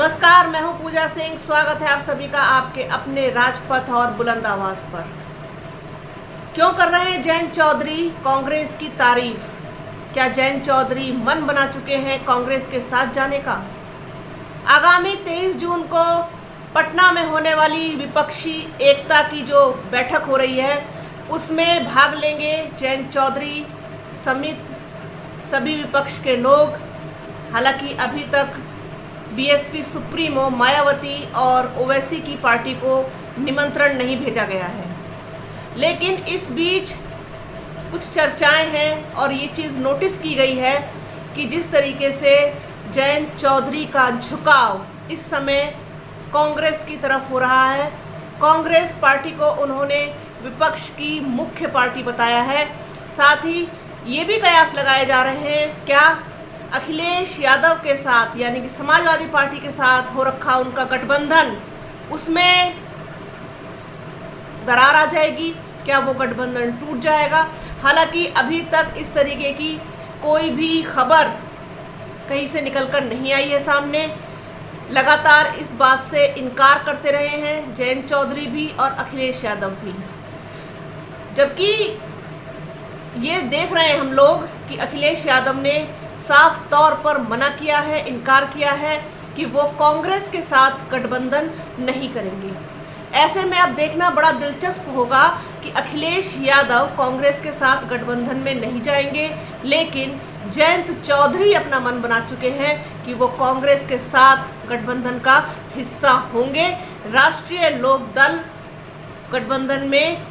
नमस्कार, मैं हूं पूजा सिंह। स्वागत है आप सभी का आपके अपने राजपथ और बुलंद आवाज पर। क्यों कर रहे हैं जयंत चौधरी कांग्रेस की तारीफ? क्या जयंत चौधरी मन बना चुके हैं कांग्रेस के साथ जाने का? आगामी 23 जून को पटना में होने वाली विपक्षी एकता की जो बैठक हो रही है उसमें भाग लेंगे जयंत चौधरी समेत सभी विपक्ष के लोग। हालांकि अभी तक बीएसपी सुप्रीमो मायावती और ओवैसी की पार्टी को निमंत्रण नहीं भेजा गया है, लेकिन इस बीच कुछ चर्चाएं हैं और ये चीज़ नोटिस की गई है कि जिस तरीके से जयंत चौधरी का झुकाव इस समय कांग्रेस की तरफ हो रहा है, कांग्रेस पार्टी को उन्होंने विपक्ष की मुख्य पार्टी बताया है। साथ ही ये भी कयास लगाए जा रहे हैं क्या अखिलेश यादव के साथ यानी कि समाजवादी पार्टी के साथ हो रखा उनका गठबंधन, उसमें दरार आ जाएगी, क्या वो गठबंधन टूट जाएगा? हालांकि अभी तक इस तरीके की कोई भी खबर कहीं से निकलकर नहीं आई है सामने। लगातार इस बात से इनकार करते रहे हैं जयंत चौधरी भी और अखिलेश यादव भी, जबकि ये देख रहे हैं हम लोग कि अखिलेश यादव ने साफ तौर पर मना किया है, इनकार किया है कि वो कांग्रेस के साथ गठबंधन नहीं करेंगे। ऐसे में अब देखना बड़ा दिलचस्प होगा कि अखिलेश यादव कांग्रेस के साथ गठबंधन में नहीं जाएंगे, लेकिन जयंत चौधरी अपना मन बना चुके हैं कि वो कांग्रेस के साथ गठबंधन का हिस्सा होंगे। राष्ट्रीय लोक दल गठबंधन में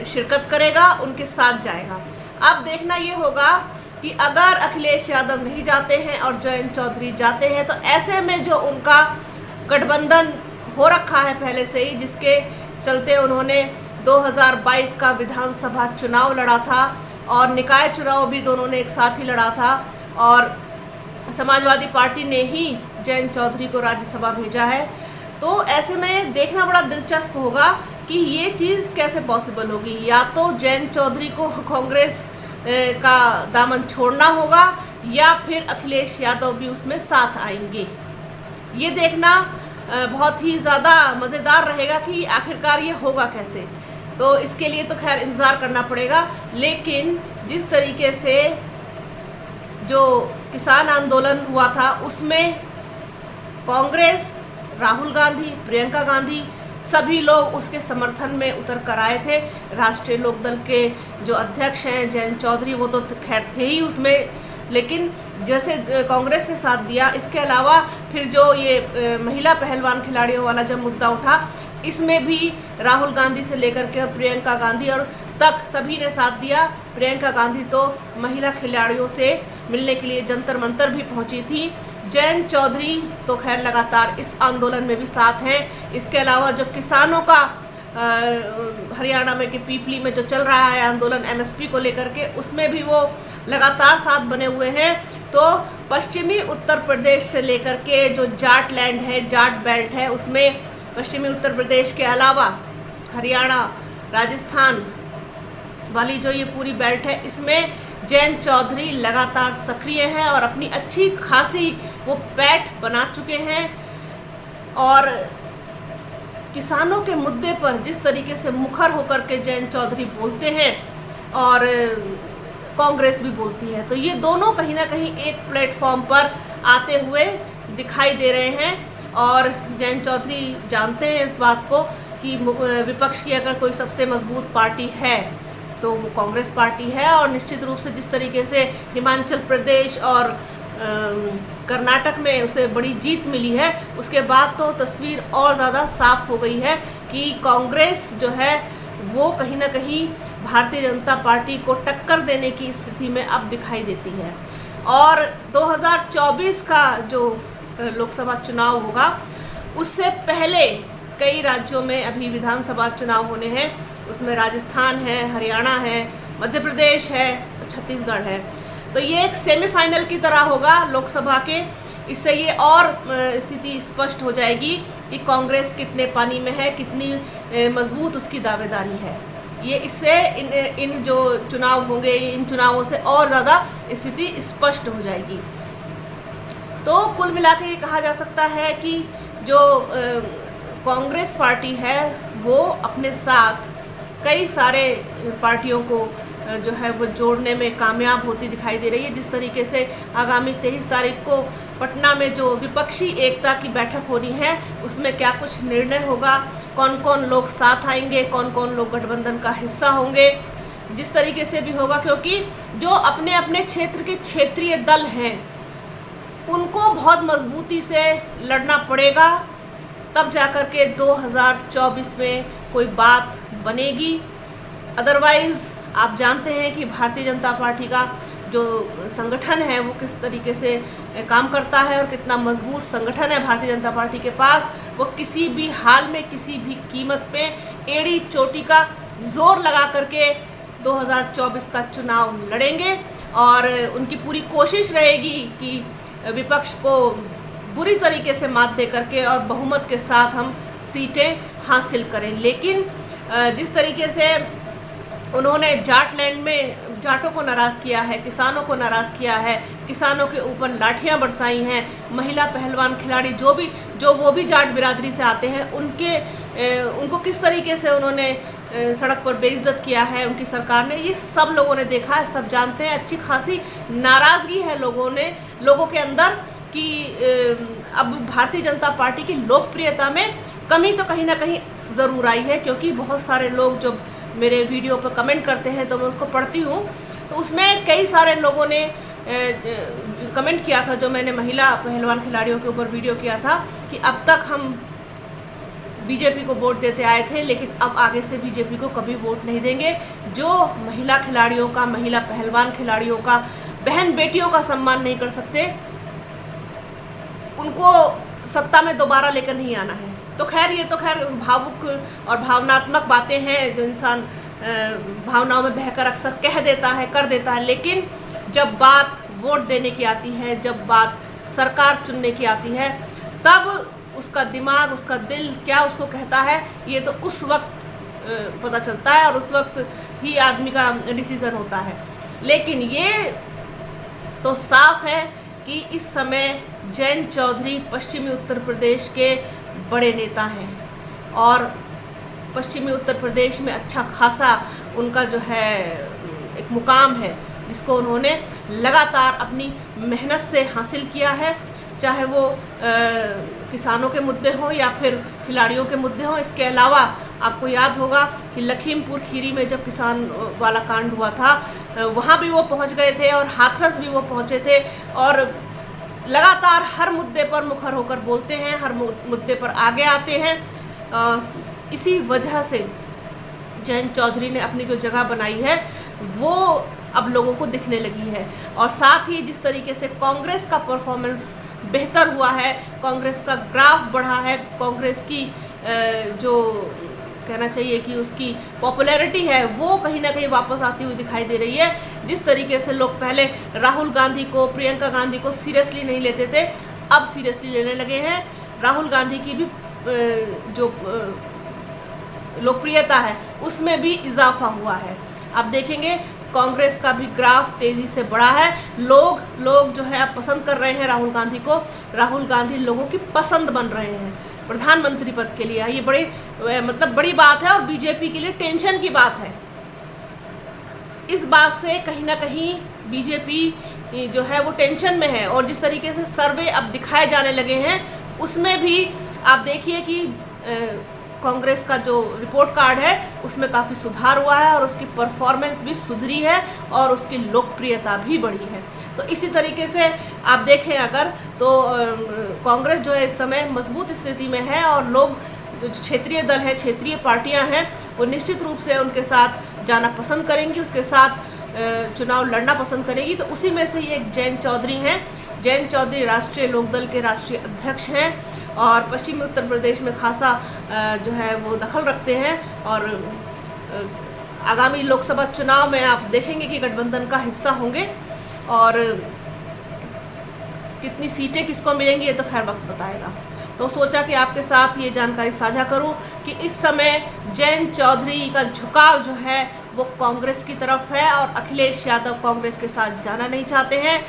शिरकत करेगा, उनके साथ जाएगा। अब देखना ये होगा कि अगर अखिलेश यादव नहीं जाते हैं और जयंत चौधरी जाते हैं तो ऐसे में जो उनका गठबंधन हो रखा है पहले से ही, जिसके चलते उन्होंने 2022 का विधानसभा चुनाव लड़ा था और निकाय चुनाव भी दोनों ने एक साथ ही लड़ा था, और समाजवादी पार्टी ने ही जयंत चौधरी को राज्यसभा भेजा है। तो ऐसे में देखना बड़ा दिलचस्प होगा कि ये चीज़ कैसे पॉसिबल होगी। या तो जयंत चौधरी को कांग्रेस का दामन छोड़ना होगा या फिर अखिलेश यादव भी उसमें साथ आएंगे। ये देखना बहुत ही ज़्यादा मज़ेदार रहेगा कि आखिरकार ये होगा कैसे। तो इसके लिए तो खैर इंतज़ार करना पड़ेगा, लेकिन जिस तरीके से जो किसान आंदोलन हुआ था उसमें कांग्रेस, राहुल गांधी, प्रियंका गांधी सभी लोग उसके समर्थन में उतर कर आए थे। राष्ट्रीय लोकदल के जो अध्यक्ष हैं जयंत चौधरी, वो तो खैर थे ही उसमें, लेकिन जैसे कांग्रेस ने साथ दिया, इसके अलावा फिर जो ये महिला पहलवान खिलाड़ियों वाला जब मुद्दा उठा, इसमें भी राहुल गांधी से लेकर के प्रियंका गांधी और तक सभी ने साथ दिया। प्रियंका गांधी तो महिला खिलाड़ियों से मिलने के लिए जंतर मंतर भी पहुंची थी। जयंत चौधरी तो खैर लगातार इस आंदोलन में भी साथ हैं। इसके अलावा जो किसानों का हरियाणा में के पीपली में जो चल रहा है आंदोलन एमएसपी को लेकर के, उसमें भी वो लगातार साथ बने हुए हैं। तो पश्चिमी उत्तर प्रदेश से लेकर के जो जाट लैंड है, जाट बेल्ट है, उसमें पश्चिमी उत्तर प्रदेश के अलावा हरियाणा, राजस्थान वाली जो ये पूरी बेल्ट है, इसमें जयंत चौधरी लगातार सक्रिय हैं और अपनी अच्छी खासी वो पैठ बना चुके हैं। और किसानों के मुद्दे पर जिस तरीके से मुखर होकर के जयंत चौधरी बोलते हैं और कांग्रेस भी बोलती है, तो ये दोनों कहीं ना कहीं एक प्लेटफॉर्म पर आते हुए दिखाई दे रहे हैं। और जयंत चौधरी जानते हैं इस बात को कि विपक्ष की अगर कोई सबसे मजबूत पार्टी है तो वो कांग्रेस पार्टी है। और निश्चित रूप से जिस तरीके से हिमाचल प्रदेश और कर्नाटक में उसे बड़ी जीत मिली है, उसके बाद तो तस्वीर और ज़्यादा साफ हो गई है कि कांग्रेस जो है वो कहीं ना कहीं भारतीय जनता पार्टी को टक्कर देने की स्थिति में अब दिखाई देती है। और 2024 का जो लोकसभा चुनाव होगा, उससे पहले कई राज्यों में अभी विधानसभा चुनाव होने हैं। उसमें राजस्थान है, हरियाणा है, मध्य प्रदेश है, छत्तीसगढ़ है। तो ये एक सेमीफाइनल की तरह होगा लोकसभा के। इससे ये और स्थिति स्पष्ट हो जाएगी कि कांग्रेस कितने पानी में है, कितनी मजबूत उसकी दावेदारी है। ये इससे इन जो चुनाव होंगे, इन चुनावों से और ज़्यादा स्थिति स्पष्ट हो जाएगी। तो कुल मिला के ये कहा जा सकता है कि जो कांग्रेस पार्टी है वो अपने साथ कई सारे पार्टियों को जो है वो जोड़ने में कामयाब होती दिखाई दे रही है। जिस तरीके से आगामी 23 तारीख को पटना में जो विपक्षी एकता की बैठक होनी है उसमें क्या कुछ निर्णय होगा, कौन कौन लोग साथ आएंगे, कौन कौन लोग गठबंधन का हिस्सा होंगे, जिस तरीके से भी होगा, क्योंकि जो अपने अपने क्षेत्र के क्षेत्रीय दल हैं उनको बहुत मजबूती से लड़ना पड़ेगा, तब जाकर के 2024 में कोई बात बनेगी। अदरवाइज़ आप जानते हैं कि भारतीय जनता पार्टी का जो संगठन है वो किस तरीके से काम करता है और कितना मजबूत संगठन है भारतीय जनता पार्टी के पास। वो किसी भी हाल में किसी भी कीमत पे एड़ी चोटी का जोर लगा करके 2024 का चुनाव लड़ेंगे और उनकी पूरी कोशिश रहेगी कि विपक्ष को बुरी तरीके से मात दे करके और बहुमत के साथ हम सीटें हासिल करें। लेकिन जिस तरीके से उन्होंने जाटलैंड में जाटों को नाराज़ किया है, किसानों को नाराज़ किया है, किसानों के ऊपर लाठियां बरसाई हैं, महिला पहलवान खिलाड़ी जो वो भी जाट बिरादरी से आते हैं उनको किस तरीके से उन्होंने सड़क पर बेइज्जत किया है उनकी सरकार ने, ये सब लोगों ने देखा है, सब जानते हैं। अच्छी खासी नाराज़गी है लोगों के अंदर कि अब भारतीय जनता पार्टी की लोकप्रियता में कमी तो कहीं ना कहीं ज़रूर आई है, क्योंकि बहुत सारे लोग जब मेरे वीडियो पर कमेंट करते हैं तो मैं उसको पढ़ती हूँ, तो उसमें कई सारे लोगों ने कमेंट किया था, जो मैंने महिला पहलवान खिलाड़ियों के ऊपर वीडियो किया था, कि अब तक हम बीजेपी को वोट देते आए थे लेकिन अब आगे से बीजेपी को कभी वोट नहीं देंगे। जो महिला खिलाड़ियों का, महिला पहलवान खिलाड़ियों का, बहन बेटियों का सम्मान नहीं कर सकते, उनको सत्ता में दोबारा लेकर नहीं आना है। तो खैर ये तो भावुक और भावनात्मक बातें हैं जो इंसान भावनाओं में बहकर अक्सर कह देता है, कर देता है, लेकिन जब बात वोट देने की आती है, जब बात सरकार चुनने की आती है, तब उसका दिमाग, उसका दिल क्या उसको कहता है ये तो उस वक्त पता चलता है और उस वक्त ही आदमी का डिसीज़न होता है। लेकिन ये तो साफ है कि इस समय जयंत चौधरी पश्चिमी उत्तर प्रदेश के बड़े नेता हैं और पश्चिमी उत्तर प्रदेश में अच्छा खासा उनका जो है एक मुकाम है जिसको उन्होंने लगातार अपनी मेहनत से हासिल किया है, चाहे वो किसानों के मुद्दे हों या फिर खिलाड़ियों के मुद्दे हों। इसके अलावा आपको याद होगा कि लखीमपुर खीरी में जब किसान वाला कांड हुआ था वहाँ भी वो पहुँच गए थे और हाथरस भी वो पहुँचे थे और लगातार हर मुद्दे पर मुखर होकर बोलते हैं, हर मुद्दे पर आगे आते हैं। इसी वजह से जयंत चौधरी ने अपनी जो जगह बनाई है वो अब लोगों को दिखने लगी है और साथ ही जिस तरीके से कांग्रेस का परफॉर्मेंस बेहतर हुआ है, कांग्रेस का ग्राफ बढ़ा है, कांग्रेस की जो कहना चाहिए कि उसकी पॉपुलैरिटी है वो कहीं ना कहीं वापस आती हुई दिखाई दे रही है। जिस तरीके से लोग पहले राहुल गांधी को, प्रियंका गांधी को सीरियसली नहीं लेते थे, अब सीरियसली लेने लगे हैं। राहुल गांधी की भी जो लोकप्रियता है उसमें भी इजाफा हुआ है। आप देखेंगे कांग्रेस का भी ग्राफ तेज़ी से बढ़ा है। लोग जो है अब पसंद कर रहे हैं राहुल गांधी को। राहुल गांधी लोगों की पसंद बन रहे हैं प्रधानमंत्री पद के लिए। ये बड़ी बात है और बीजेपी के लिए टेंशन की बात है। इस बात से कहीं ना कहीं बीजेपी जो है वो टेंशन में है और जिस तरीके से सर्वे अब दिखाए जाने लगे हैं उसमें भी आप देखिए कि कांग्रेस का जो रिपोर्ट कार्ड है उसमें काफ़ी सुधार हुआ है और उसकी परफॉर्मेंस भी सुधरी है और उसकी लोकप्रियता भी बढ़ी है। तो इसी तरीके से आप देखें अगर तो कांग्रेस जो है इस समय मजबूत स्थिति में है और लोग जो क्षेत्रीय दल है, क्षेत्रीय पार्टियां हैं, वो निश्चित रूप से उनके साथ जाना पसंद करेंगी, उसके साथ चुनाव लड़ना पसंद करेगी। तो उसी में से ये एक जयंत चौधरी हैं। जयंत चौधरी राष्ट्रीय लोकदल के राष्ट्रीय अध्यक्ष हैं और पश्चिमी उत्तर प्रदेश में खासा जो है वो दखल रखते हैं और आगामी लोकसभा चुनाव में आप देखेंगे कि गठबंधन का हिस्सा होंगे और कितनी सीटें किसको मिलेंगी ये तो खैर वक्त बताएगा। तो सोचा कि आपके साथ ये जानकारी साझा करूं कि इस समय जयंत चौधरी का झुकाव जो है वो कांग्रेस की तरफ है और अखिलेश यादव कांग्रेस के साथ जाना नहीं चाहते हैं।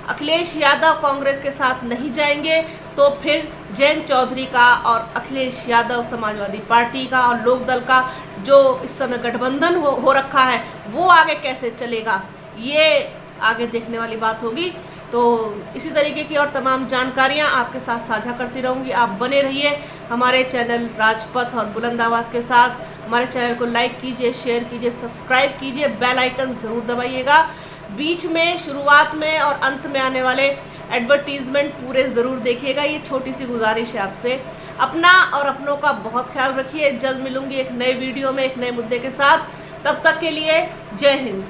अखिलेश यादव कांग्रेस के साथ नहीं जाएंगे तो फिर जयंत चौधरी का और अखिलेश यादव समाजवादी पार्टी का और लोकदल का जो इस समय गठबंधन हो रखा है वो आगे कैसे चलेगा, ये आगे देखने वाली बात होगी। तो इसी तरीके की और तमाम जानकारियां आपके साथ साझा करती रहूंगी। आप बने रहिए हमारे चैनल राजपथ और बुलंद आवाज़ के साथ। हमारे चैनल को लाइक कीजिए, शेयर कीजिए, सब्सक्राइब कीजिए, बेल आइकन ज़रूर दबाइएगा। बीच में, शुरुआत में और अंत में आने वाले एडवर्टीजमेंट पूरे ज़रूर देखिएगा। ये छोटी सी गुजारिश है आपसे। अपना और अपनों का बहुत ख्याल रखिए। जल्द मिलूंगी एक नए वीडियो में एक नए मुद्दे के साथ। तब तक के लिए जय हिंद।